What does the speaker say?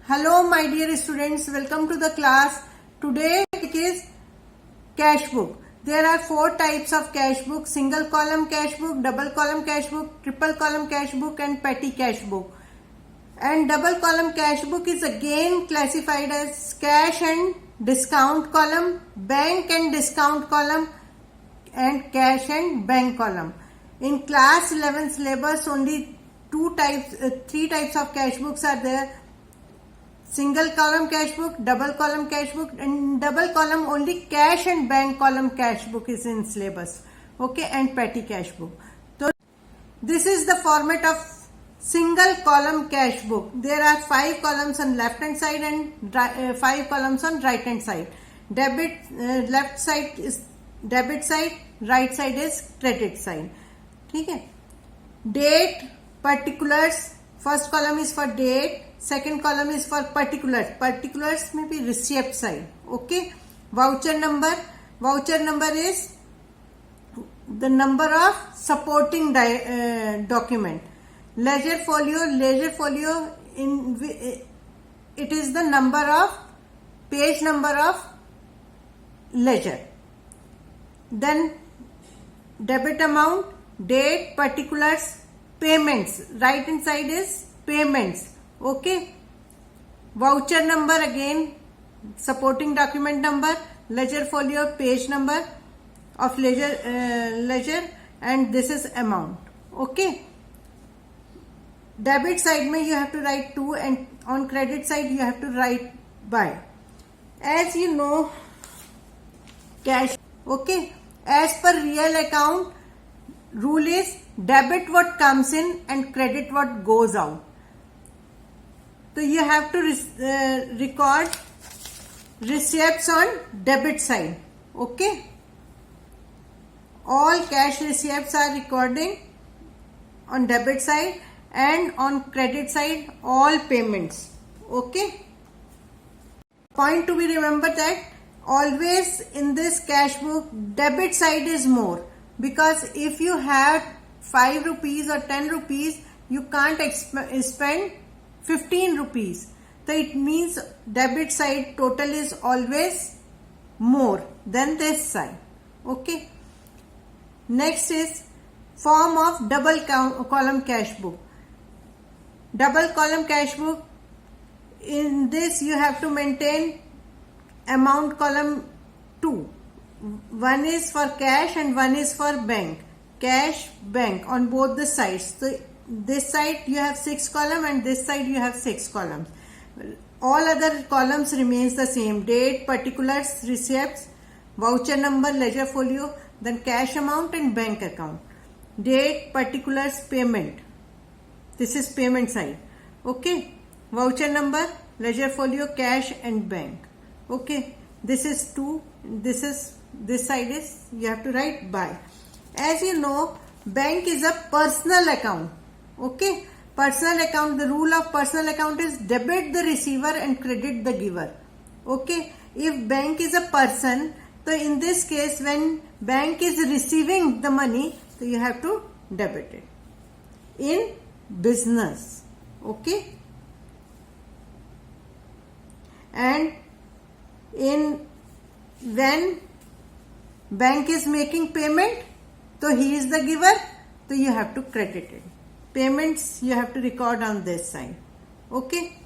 Hello my dear students, welcome to the class. Today it is cash book. There are 4 types of cash book: single column cash book, double column cash book, triple column cash book and petty cash book. And double column cash book is again classified as cash and discount column, bank and discount column and cash and bank column. In class 11 syllabus only 3 types of cash books are there: single column cash book, double column cash book, and double column only cash and bank column cash book is in syllabus. Okay, and petty cash book. So this is the format of single column cash book. There are 5 columns on left hand side and 5 columns on right hand side. Left side is debit side, right side is credit side. ठीक है. Date, particulars. First column is for date, second column is for particulars. Particulars may be receipt side. Okay. Voucher number is the number of supporting document. Ledger folio it is the page number of ledger. Then debit amount, date, particulars, payments. Right hand side is payments. Okay. Voucher number again supporting document number, ledger folio page number of ledger and this is amount. Okay. Debit side mein you have to write to, and on credit side you have to write by. As you know, cash. Okay. As per real account, rule is debit what comes in and credit what goes out. So you have to record receipts on debit side. Okay. All cash receipts are recording on debit side, and on credit side all payments. Okay. Point to be remembered that always in this cash book debit side is more, because if you have 5 rupees or 10 rupees you can't spend 15 rupees. So it means debit side total is always more than this side. Okay. Next is form of double column cash book. Double column cash book, in this you have to maintain amount column 2. One is for cash and one is for bank. Cash, bank on both the sides. So this side you have 6 columns and this side you have 6 columns. All other columns remains the same: date, particulars, receipts, voucher number, ledger folio, then cash amount and bank account. Date, particulars, payment. This is payment side. Okay. Voucher number, ledger folio, cash and bank. Okay. This is 2. This side is you have to write by. As you know, bank is a personal account. Okay. Personal account, the rule of personal account is debit the receiver and credit the giver. Okay. If bank is a person, so in this case when bank is receiving the money, so you have to debit it. In business. Okay. And when bank is making payment, so he is the giver, so you have to credit it. Payments you have to record on this side. Okay.